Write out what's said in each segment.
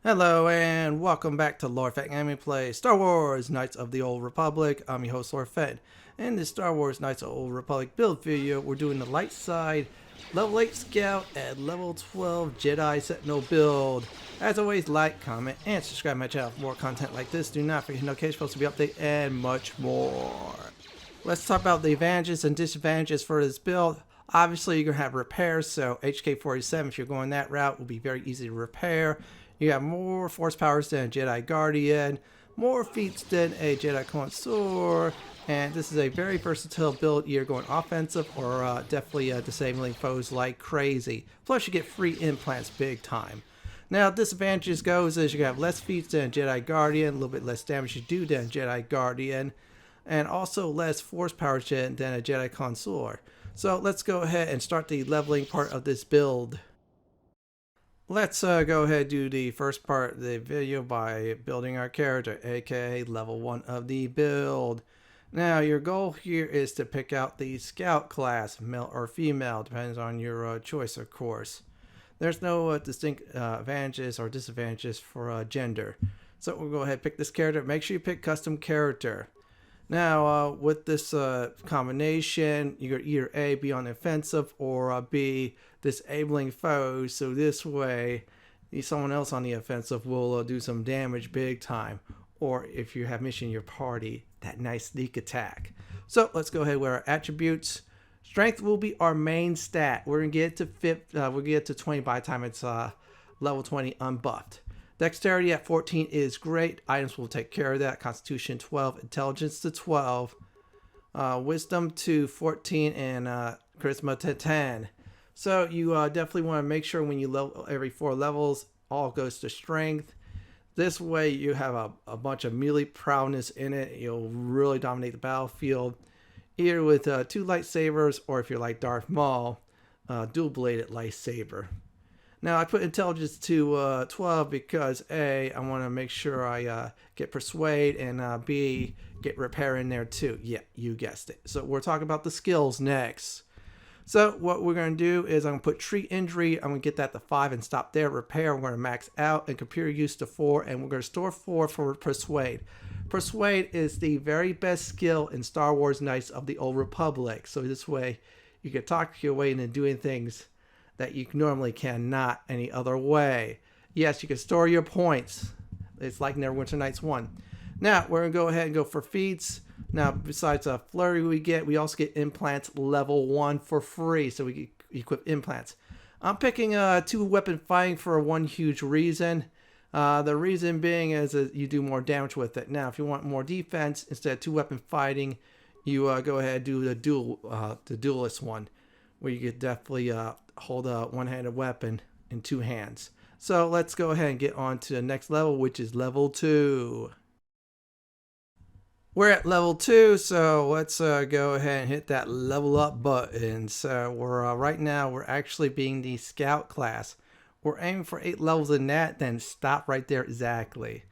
Hello and welcome back to Lord Fett Anime Play Star Wars Knights of the Old Republic. I'm your host Lord Fett. In this Star Wars Knights of the Old Republic build video, we're doing the light side, level 8 Scout, and level 12 Jedi Sentinel build. As always, like, comment, and subscribe to my channel for more content like this. Do not forget to notification bells to be updated and much more. Let's talk about the advantages and disadvantages for this build. Obviously, you're going to have repairs, so HK-47, if you're going that route, will be very easy to repair. You have more force powers than a Jedi Guardian, more feats than a Jedi Consular, and this is a very versatile build, either going offensive or definitely disabling foes like crazy. Plus, you get free implants big time. Now, disadvantages goes is you have less feats than a Jedi Guardian, a little bit less damage you do than a Jedi Guardian, and also less force powers than a Jedi Consular. So let's go ahead and start the leveling part of this build. Let's go ahead and do the first part of the video by building our character, aka level 1 of the build. Now your goal here is to pick out the Scout class, male or female, depends on your choice of course. There's no distinct advantages or disadvantages for gender. So we'll go ahead and pick this character. Make sure you pick custom character. Now with this combination, you're either A, be on the offensive, or B, disabling foes, so this way someone else on the offensive will do some damage big time, or if you have mission in your party, that nice sneak attack. So let's go ahead with our attributes. Strength will be our main stat. We're gonna get to 20 by the time it's level 20 unbuffed. Dexterity at 14 is great. Items will take care of that. Constitution 12, intelligence to 12, wisdom to 14, and charisma to 10. So you definitely want to make sure when you level every 4 levels, all goes to strength. This way you have a bunch of melee prowess in it. You'll really dominate the battlefield, either with 2 lightsabers, or if you're like Darth Maul, dual-bladed lightsaber. Now I put intelligence to 12 because A, I want to make sure I get persuade, and B, get repair in there too. Yeah, you guessed it. So we're talking about the skills next. So what we're going to do is I'm going to put treat injury. I'm going to get that to 5 and stop there. Repair, we're going to max out, and computer use to 4, and we're going to store 4 for persuade. Persuade is the very best skill in Star Wars Knights of the Old Republic. So this way you can talk your way into doing things that you normally cannot any other way. Yes, you can store your points. It's like Neverwinter Nights 1. Now, we're going to go ahead and go for feats. Now, besides a flurry we also get implants level 1 for free. So we equip implants. I'm picking 2 weapon fighting for one huge reason. The reason being is that you do more damage with it. Now, if you want more defense, instead of 2 weapon fighting, you go ahead and do the duelist one, where you could definitely hold a one-handed weapon in 2 hands. So let's go ahead and get on to the next level, which is level 2. We're at level 2, so let's go ahead and hit that level up button. So we're right now we're actually being the Scout class. We're aiming for 8 levels in that, then stop right there exactly.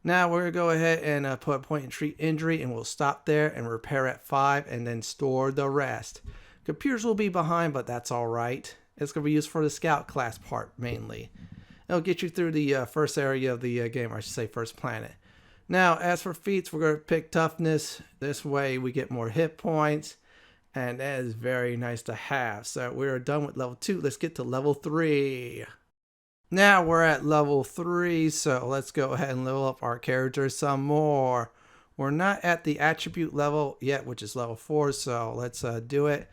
Now we're gonna go ahead and put a point in treat injury, and we'll stop there and repair at 5, and then store the rest. Computers will be behind, but that's all right. It's going to be used for the Scout class part mainly. It'll get you through the first area of the game, or I should say first planet. Now, as for feats, we're going to pick toughness. This way we get more hit points, and that is very nice to have. So we're done with level 2. Let's get to level 3. Now we're at level 3, so let's go ahead and level up our characters some more. We're not at the attribute level yet, which is level 4, so let's do it.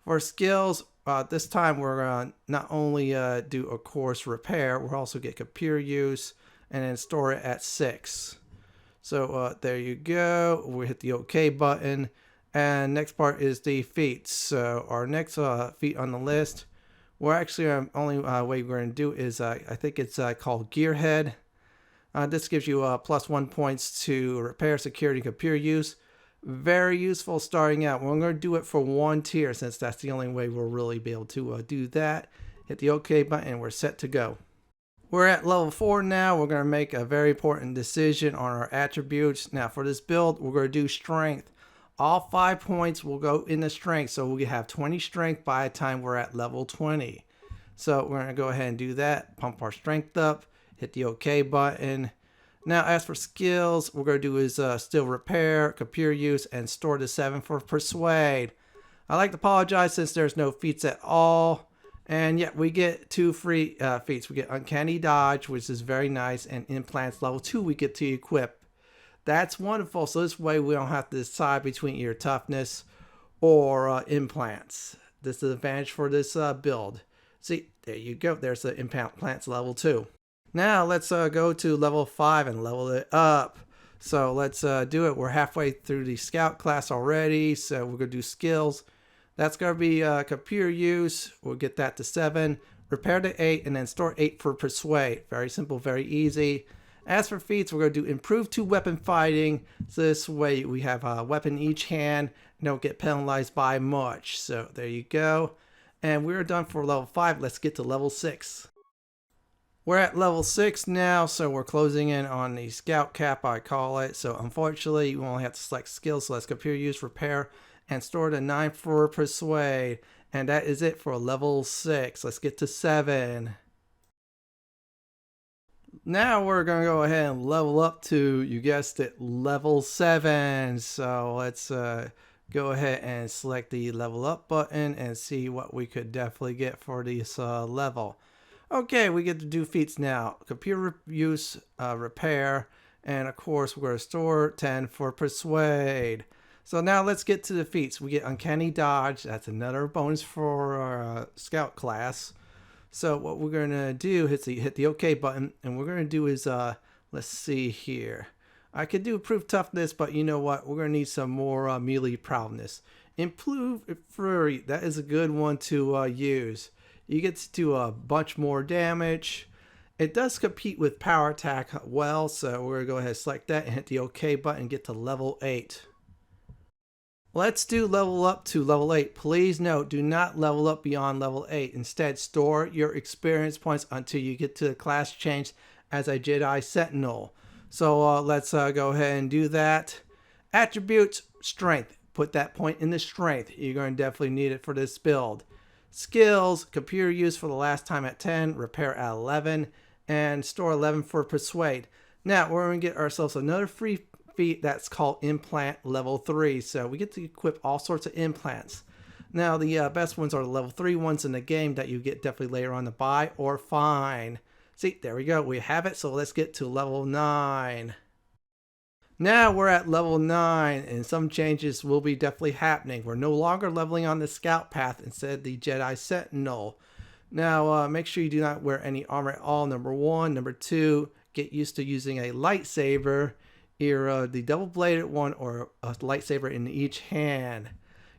For skills, this time we're going to not only do a course repair, we'll also get computer use and then store it at 6. So there you go. We hit the OK button. And next part is the feats. So our next feat on the list, we're actually only way we're going to do is I think it's called Gearhead. This gives you +1 points to repair, security, computer use. Very useful starting out. We're going to do it for 1 tier since that's the only way we'll really be able to do that. Hit the OK button and we're set to go. We're at level 4 now. We're going to make a very important decision on our attributes. Now for this build, we're going to do strength. All 5 points will go into strength, so we have 20 strength by the time we're at level 20. So we're going to go ahead and do that. Pump our strength up. hit the OK button. Now, as for skills, we're going to do is still repair, computer use, and store to 7 for persuade. I like to apologize since there's no feats at all. And yeah, we get 2 free feats. We get Uncanny Dodge, which is very nice, and Implants level 2 we get to equip. That's wonderful. So this way we don't have to decide between either toughness or implants. This is an advantage for this build. See, there you go. There's the Implants level 2. Now let's go to level 5 and level it up. So let's do it. We're halfway through the scout class already. So we're going to do skills. That's going to be computer use. We'll get that to 7. Repair to 8 and then store 8 for persuade. Very simple, very easy. As for feats, we're going to do improve 2 weapon fighting. So this way we have a weapon in each hand and don't get penalized by much. So there you go. And we're done for level 5. Let's get to level 6. We're at level 6 now, so we're closing in on the scout cap, I call it. So unfortunately, you only have to select skills. So let's computer use, repair, and store to 9 for persuade. And that is it for level 6. Let's get to 7. Now we're going to go ahead and level up to, you guessed it, level 7. So let's go ahead and select the level up button and see what we could definitely get for this level. Okay, we get to do feats now. Computer use, repair, and of course we're going to store 10 for persuade. So now let's get to the feats. We get Uncanny Dodge. That's another bonus for our scout class. So what we're going to do is hit the OK button, and we're going to do is, let's see here. I could do improved toughness, but you know what? We're going to need some more melee prowess. Improve flurry. That is a good one to use. You get to do a bunch more damage. It does compete with power attack well, so we're going to go ahead and select that and hit the OK button and get to level 8. Let's do level up to level 8. Please note, do not level up beyond level 8. Instead, store your experience points until you get to the class change as a Jedi Sentinel. So let's go ahead and do that. Attributes, strength. Put that point in the strength. You're going to definitely need it for this build. Skills, computer use for the last time at 10, repair at 11, and store 11 for persuade. Now we're going to get ourselves another free feat that's called implant level 3. So we get to equip all sorts of implants. Now the best ones are the level 3 ones in the game that you get definitely later on to buy or find. See, there we go. We have it. So let's get to level 9. Now we're at level 9 and some changes will be definitely happening. We're no longer leveling on the scout path, instead the Jedi Sentinel. Now make sure you do not wear any armor at all, number 1. Number 2, get used to using a lightsaber, either the double-bladed one or a lightsaber in each hand.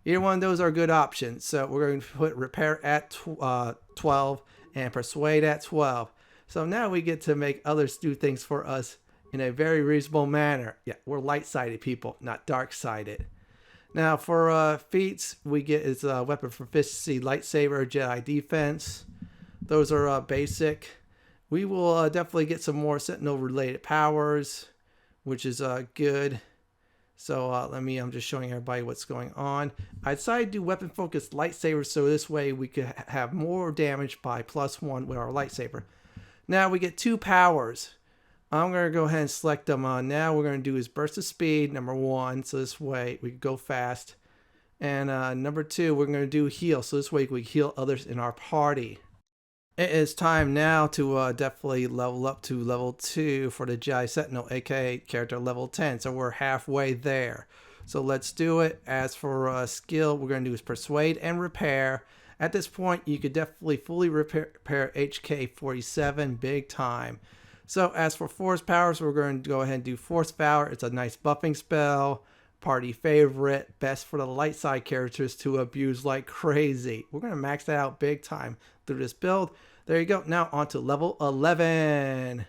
Either one of those are good options. So we're going to put repair at 12 and persuade at 12. So now we get to make others do things for us in a very reasonable manner. Yeah, we're light-sided people, not dark-sided. Now for feats, we get is weapon proficiency, lightsaber, Jedi defense. Those are basic. We will definitely get some more Sentinel-related powers, which is good. So I'm just showing everybody what's going on. I decided to do weapon-focused lightsabers, so this way we could have more damage by +1 with our lightsaber. Now we get 2 powers. I'm going to go ahead and select them. Now we're going to do is burst of speed, number 1. So this way we can go fast. And number 2, we're going to do heal. So this way we heal others in our party. It is time now to definitely level up to level 2 for the Jedi Sentinel, aka character level 10. So we're halfway there. So let's do it. As for skill, we're going to do is persuade and repair. At this point, you could definitely fully repair HK47 big time. So as for force powers, we're going to go ahead and do force power. It's a nice buffing spell, party favorite, best for the light side characters to abuse like crazy. We're going to max that out big time through this build. There you go. Now on to level 11.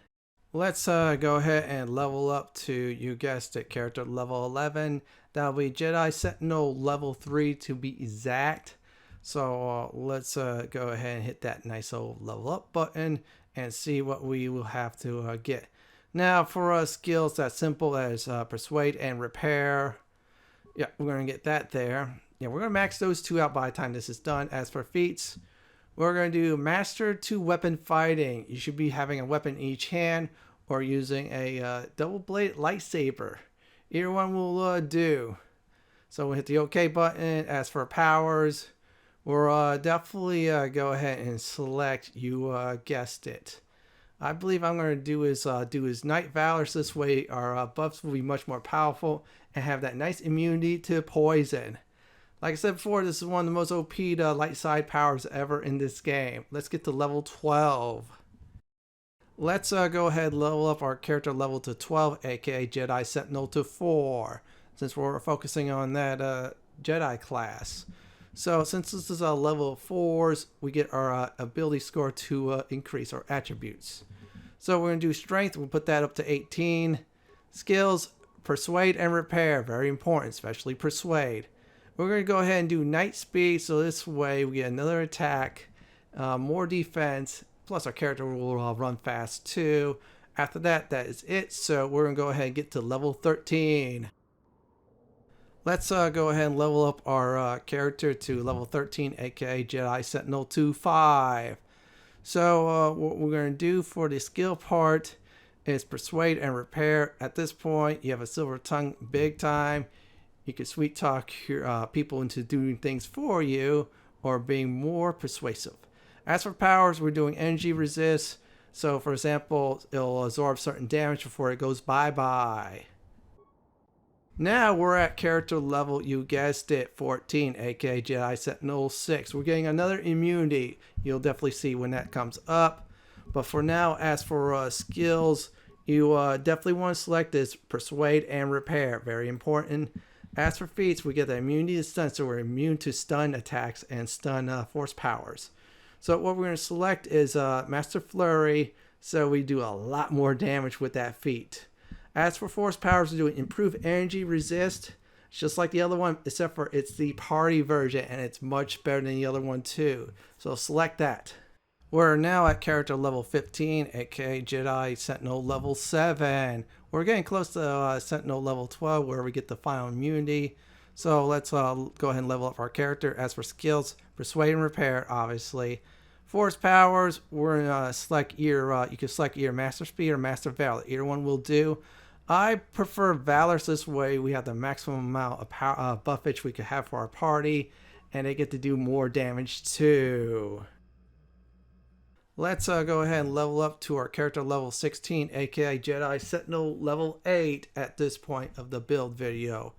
Let's go ahead and level up to, you guessed it, character level 11. That'll be Jedi Sentinel level 3 to be exact. So let's go ahead and hit that nice old level up button and see what we will have to get. Now for skills, that's simple as persuade and repair. Yeah, we're going to get that there. Yeah, we're going to max those 2 out by the time this is done. As for feats, We're going to do Master 2 Weapon Fighting. You should be having a weapon in each hand or using a double-bladed lightsaber. Either one will do. So we'll hit the OK button. As for powers, we'll definitely go ahead and select, you guessed it. I believe I'm going to do is Night Valor, so this way our buffs will be much more powerful and have that nice immunity to poison. Like I said before, this is one of the most OP light side powers ever in this game. Let's get to level 12. Let's go ahead and level up our character level to 12, aka Jedi Sentinel to 4, since we're focusing on that Jedi class. So since this is a level 4s, we get our ability score to increase our attributes. So we're going to do strength, we'll put that up to 18. Skills, persuade and repair, very important, especially persuade. We're going to go ahead and do night speed, so this way we get another attack, more defense, plus our character will run fast too. After that, that is it, so we're going to go ahead and get to level 13. Let's go ahead and level up our character to level 13, aka Jedi Sentinel to 5. So what we're going to do for the skill part is persuade and repair. At this point, you have a silver tongue big time. You can sweet talk your people into doing things for you or being more persuasive. As for powers, we're doing energy resist. So for example, it'll absorb certain damage before it goes bye-bye. Now we're at character level, you guessed it, 14, aka Jedi Sentinel 6. We're getting another immunity. You'll definitely see when that comes up. But for now, as for skills, you definitely want to select this Persuade and Repair. Very important. As for feats, we get the immunity to stun, so we're immune to stun attacks and stun force powers. So what we're going to select is Master Flurry, so we do a lot more damage with that feat. As for force powers, we do improve energy resist. It's just like the other one, except for it's the party version, and it's much better than the other one too. So select that. We're now at character level 15, aka Jedi Sentinel level 7. We're getting close to Sentinel level 12, where we get the final immunity. So let's go ahead and level up our character. As for skills, persuade and repair, obviously. Force powers, we're gonna select either you can select either Master Speed or Master Valor. Either one will do. I prefer Valor, so this way we have the maximum amount of power, buffage we could have for our party, and they get to do more damage too. Let's go ahead and level up to our character level 16, aka Jedi Sentinel level 8 at this point of the build video.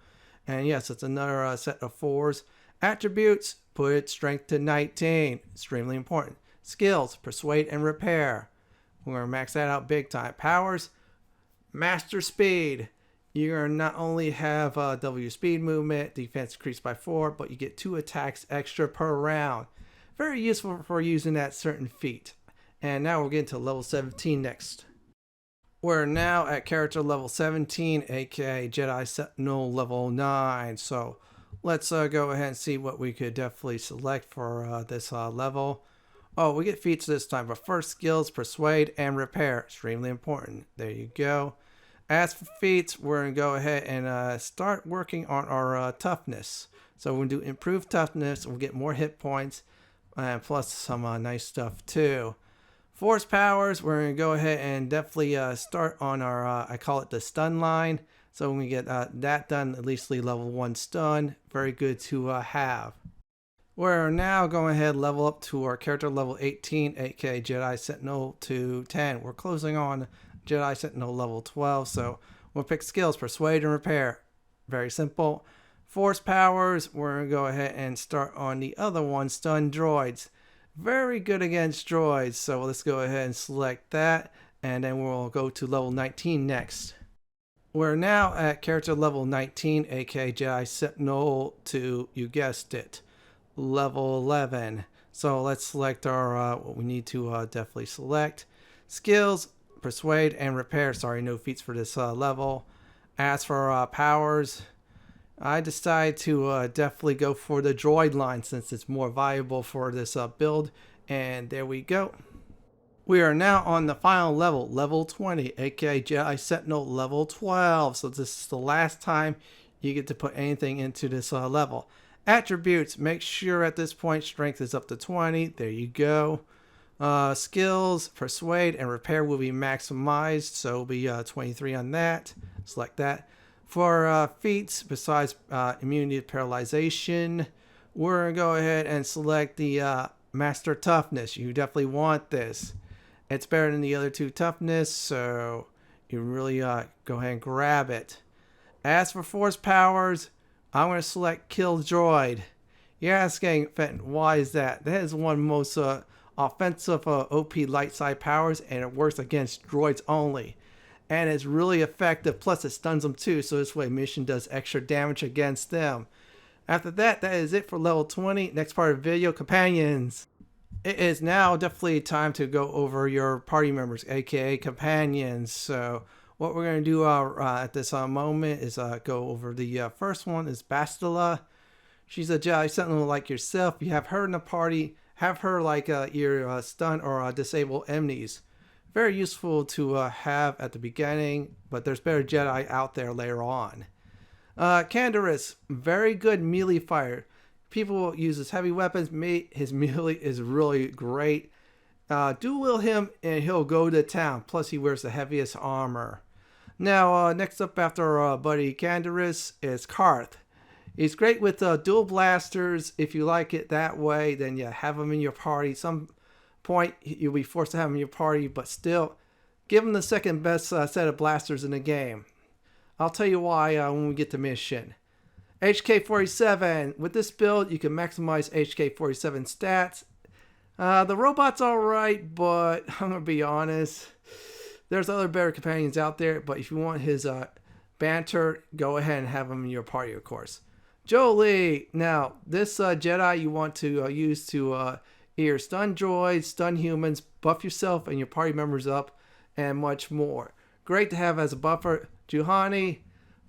And yes, it's another set of 4s. Attributes, put its strength to 19, extremely important. Skills, persuade and repair. We're going to max that out big time. Powers, Master Speed. You're going to not only have double your speed movement, defense increased by 4, but you get 2 attacks extra per round. Very useful for using that certain feat. And now we're getting to level 17 next. We're now at character level 17, aka Jedi Sentinel level 9. So let's go ahead and see what we could definitely select for this level. Oh, we get feats this time, but first skills, persuade and repair. Extremely important. There you go. As for feats, we're going to go ahead and start working on our toughness. So we're going to do improved toughness. We'll get more hit points and plus some nice stuff too. Force powers, we're going to go ahead and definitely start on our, I call it the stun line. So when we get that done, at least level 1 stun. Very good to have. We're now going ahead and level up to our character level 18, aka Jedi Sentinel to 10. We're closing on Jedi Sentinel level 12, so we'll pick skills, persuade and repair. Very simple. Force powers, we're going to go ahead and start on the other one, stun droids. Very good against droids, so let's go ahead and select that, and then we'll go to level 19 next. We're now at character level 19, aka Jedi Sentinel to, you guessed it, level 11. So let's select our what we need to definitely select. Skills, persuade and repair. Sorry, no feats for this level. As for powers, I decided to definitely go for the droid line since it's more viable for this build. And there we go. We are now on the final level, level 20, aka Jedi Sentinel level 12. So this is the last time you get to put anything into this level. Attributes, make sure at this point strength is up to 20. There you go. Skills, persuade and repair will be maximized, so it'll be 23 on that. Select that. For feats, besides immunity to paralyzation, we're going to go ahead and select the master toughness. You definitely want this. It's better than the other two toughness, so you really go ahead and grab it. As for force powers, I'm going to select kill droid. You're asking, Fenton, why is that? That is one of the most offensive OP light side powers, and it works against droids only. And it's really effective, plus it stuns them too, so this way mission does extra damage against them. After that, that is it for level 20. Next part of the video, companions. It is now definitely time to go over your party members, aka companions. So what we're going to do at this moment is go over the first one is Bastila. She's a Jedi Sentinel like yourself. You have her in the party. Have her like your stun or disable enemies. Very useful to have at the beginning, but there's better Jedi out there later on. Canderous, very good melee fighter. People use his heavy weapons. His melee is really great. Dual wield him and he'll go to town. Plus he wears the heaviest armor. Now next up after our buddy Canderous is Karth. He's great with dual blasters. If you like it that way, then yeah, have him in your party. Some point you'll be forced to have him in your party, but still give him the second best set of blasters in the game. I'll tell you why when we get to mission. HK-47. With this build, you can maximize HK-47 stats. The robot's alright, but I'm going to be honest. There's other better companions out there, but if you want his banter, go ahead and have him in your party, of course. Jolie. Now, this Jedi you want to use to either stun droids, stun humans, buff yourself and your party members up, and much more. Great to have as a buffer. Juhani,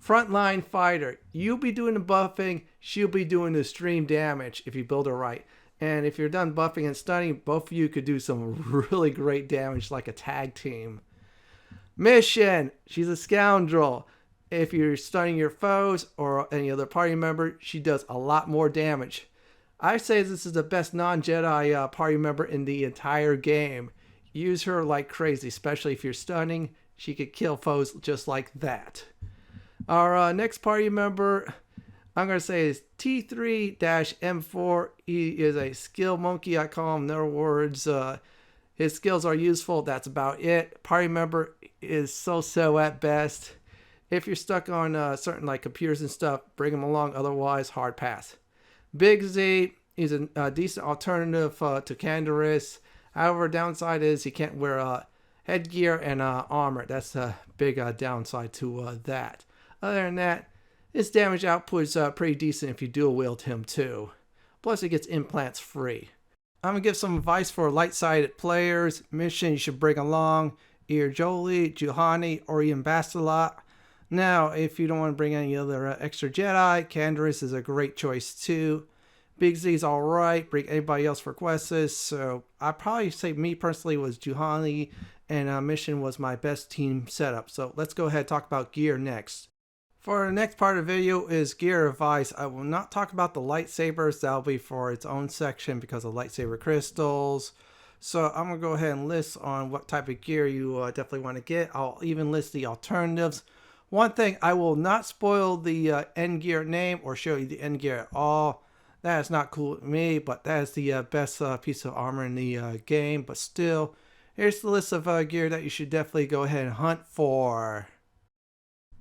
frontline fighter. You'll be doing the buffing, she'll be doing the stream damage if you build her right. And if you're done buffing and stunning, both of you could do some really great damage like a tag team. Mission, she's a scoundrel. If you're stunning your foes or any other party member, she does a lot more damage. I say this is the best non-Jedi party member in the entire game. Use her like crazy, especially if you're stunning. She could kill foes just like that. Our next party member, I'm going to say is T3-M4. He is a skill monkey, I call him. In other words, his skills are useful. That's about it. Party member is so-so at best. If you're stuck on certain like computers and stuff, bring him along. Otherwise, hard pass. Big Z, he's a decent alternative to Canderous. However, downside is he can't wear headgear and armor. That's a big downside to that. Other than that, his damage output is pretty decent if you dual wield him too. Plus, he gets implants free. I'm going to give some advice for light-sided players. Mission you should bring along either Jolie, Juhani, or even Bastila. Now, if you don't want to bring any other extra Jedi, Canderous is a great choice too. Big Z's alright, bring anybody else for quests. So I'd probably say me personally was Juhani, and Mission was my best team setup. So let's go ahead and talk about gear next. For the next part of the video is gear advice. I will not talk about the lightsabers. That'll be for its own section because of lightsaber crystals. So I'm going to go ahead and list on what type of gear you definitely want to get. I'll even list the alternatives. One thing, I will not spoil the end gear name or show you the end gear at all. That is not cool with me, but that is the best piece of armor in the game. But still, here's the list of gear that you should definitely go ahead and hunt for.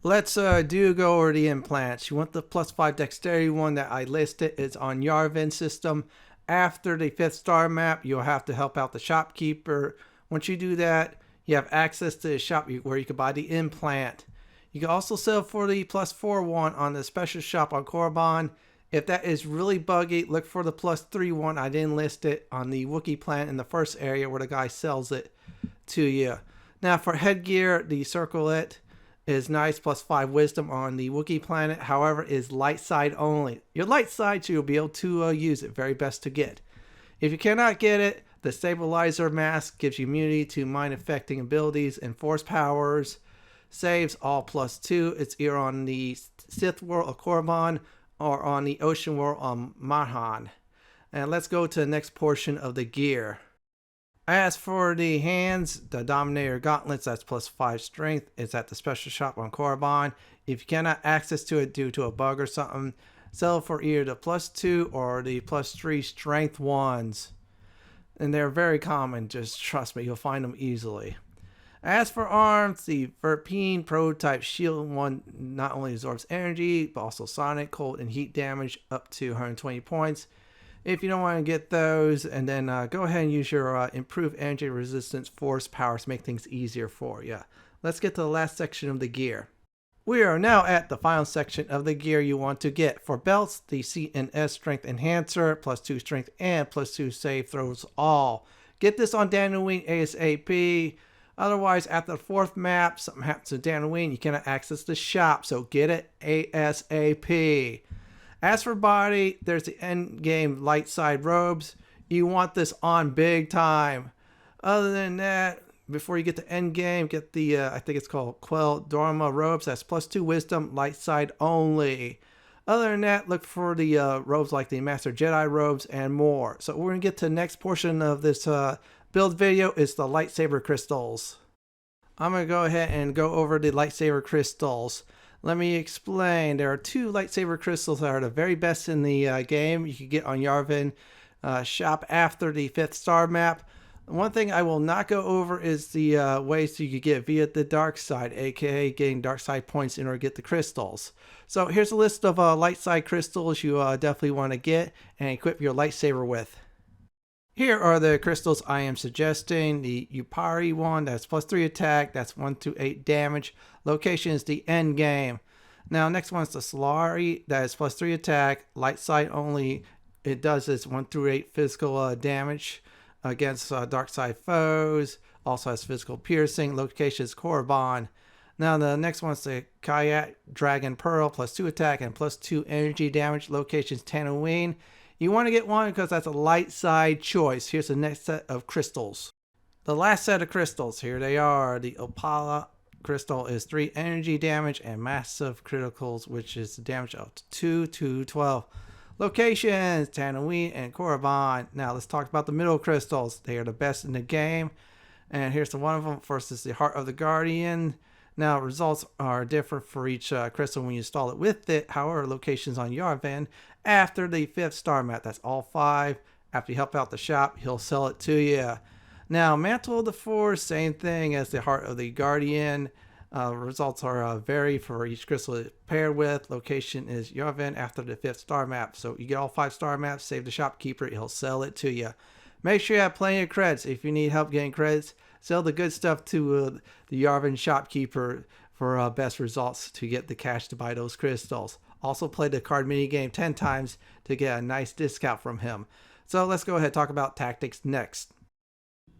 Let's go over the implants. You want the +5 dexterity one that I listed. It's on Yavin system. After the 5th star map, you'll have to help out the shopkeeper. Once you do that, you have access to the shop where you can buy the implant. You can also sell for the +4 one on the special shop on Korriban. If that is really buggy, look for the +3 one. I didn't list it on the Wookiee plant in the first area where the guy sells it to you. Now for headgear, the circlet is nice, +5 wisdom on the Wookiee planet. However, is light side only. Your light side, so you'll be able to use it. Very best to get. If you cannot get it, the stabilizer mask gives you immunity to mind affecting abilities and force powers. Saves all +2. It's either on the Sith world of Korriban or on the ocean world on Mahan. And let's go to the next portion of the gear. As for the hands, the Dominator Gauntlets, that's plus 5 strength. It's at the special shop on Korriban. If you cannot access to it due to a bug or something, sell for either the plus 2 or the plus 3 strength ones. And they're very common, just trust me, you'll find them easily. As for arms, the Verpine prototype shield one not only absorbs energy, but also sonic, cold, and heat damage up to 120 points. If you don't want to get those, and then go ahead and use your improved energy resistance force powers to make things easier for you. Let's get to the last section of the gear. We are now at the final section of the gear you want to get. For belts, the C&S Strength Enhancer, plus 2 strength and plus 2 save throws all. Get this on Daniel ASAP. Otherwise, after the 4th map, something happens to Daniel, you cannot access the shop, so get it ASAP. As for body, there's the end game light side robes. You want this on big time. Other than that, before you get to end game, get the I think it's called Quell Dharma robes. That's plus 2 wisdom, light side only. Other than that, look for the robes like the Master Jedi robes and more. So we're gonna get to the next portion of this build video. Is the lightsaber crystals. I'm gonna go ahead and go over the lightsaber crystals. Let me explain. There are 2 lightsaber crystals that are the very best in the game. You can get on Yavin shop after the 5th star map. One thing I will not go over is the ways you could get via the dark side, aka getting dark side points in order to get the crystals. So here's a list of light side crystals you definitely want to get and equip your lightsaber with. Here are the crystals I am suggesting. The Upari one, that's plus 3 attack, that's 1 to 8 damage. Location is the end game. Now next one's the Solari, that is plus 3 attack, light side only. It does this 1 through 8 physical damage against dark side foes. Also has physical piercing. Location is Korriban. Now the next one's the Kayak Dragon Pearl, plus 2 attack and plus 2 energy damage. Location is Tatooine. You want to get one because that's a light side choice. Here's the next set of crystals. The last set of crystals, here they are. The Opala crystal is 3 energy damage and massive criticals, which is damage up to 2 to 12. Locations, Tatooine and Korriban. Now let's talk about the middle crystals. They are the best in the game. And here's the one of them. First is the Heart of the Guardian. Now results are different for each crystal when you install it with it. However, locations on Yavin after the 5th star map. That's all 5. After you help out the shop, he'll sell it to you. Now, Mantle of the Force, same thing as the Heart of the Guardian. Results are vary for each crystal it's paired with. Location is Yavin after the 5th star map. So you get all 5 star maps, save the shopkeeper, he'll sell it to you. Make sure you have plenty of credits. If you need help getting credits, sell the good stuff to the Yavin shopkeeper for best results to get the cash to buy those crystals. Also play the card mini game 10 times to get a nice discount from him. So let's go ahead and talk about tactics next.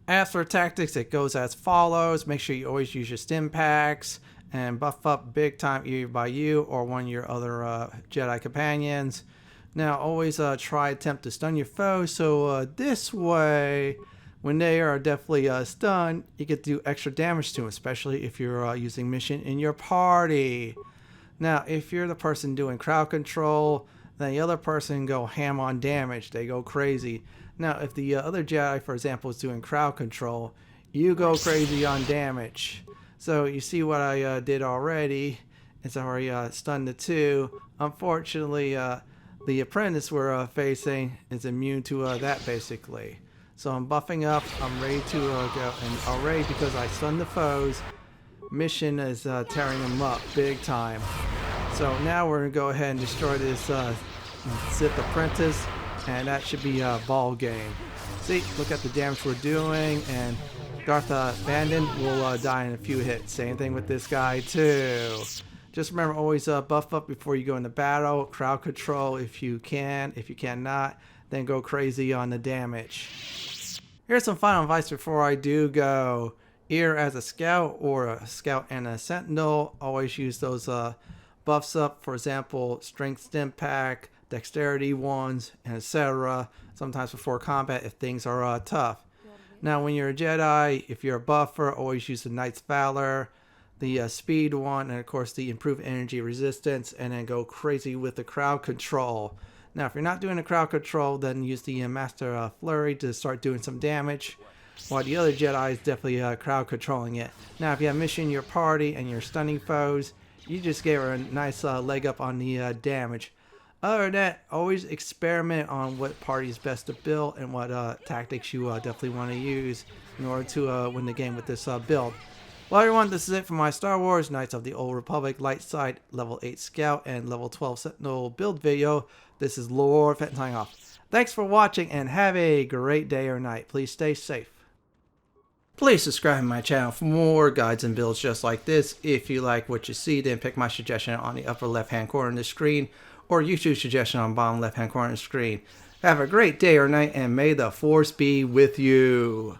As for tactics, it goes as follows. Make sure you always use your stim packs and buff up big time either by you or one of your other Jedi companions. Now always attempt to stun your foe, so this way when they are definitely stunned, you get to do extra damage to them, especially if you're using mission in your party. Now if you're the person doing crowd control, then the other person go ham on damage. They go crazy. Now if the other Jedi, for example, is doing crowd control, you go crazy on damage. So you see what I did already. It's already stunned the 2. Unfortunately, the apprentice we're facing is immune to that basically. So I'm buffing up, I'm ready to go, and already because I stunned the foes, mission is tearing them up big time. So now we're gonna go ahead and destroy this Sith apprentice, and that should be a ball game. See, look at the damage we're doing, and Darth Bandon will die in a few hits. Same thing with this guy too. Just remember, always buff up before you go into battle. Crowd control if you can. If you cannot, then go crazy on the damage. Here's some final advice before I do go. Either as a scout or a scout and a sentinel, always use those buffs up. For example, strength stim pack, dexterity ones, and etc. Sometimes before combat if things are tough. Now when you're a Jedi, if you're a buffer, always use the Knight's Valor. the speed one, and of course the improved energy resistance, and then go crazy with the crowd control. Now, if you're not doing the crowd control, then use the Master Flurry to start doing some damage, while the other Jedi is definitely crowd controlling it. Now, if you have mission your party and you're stunning foes, you just gave her a nice leg up on the damage. Other than that, always experiment on what party is best to build and what tactics you definitely want to use in order to win the game with this build. Well, everyone, this is it for my Star Wars Knights of the Old Republic Light Side Level 8 Scout and Level 12 Sentinel build video. This is Lord Fenton signing off. Thanks for watching and have a great day or night. Please stay safe. Please subscribe to my channel for more guides and builds just like this. If you like what you see, then pick my suggestion on the upper left hand corner of the screen or YouTube suggestion on the bottom left hand corner of the screen. Have a great day or night and may the Force be with you.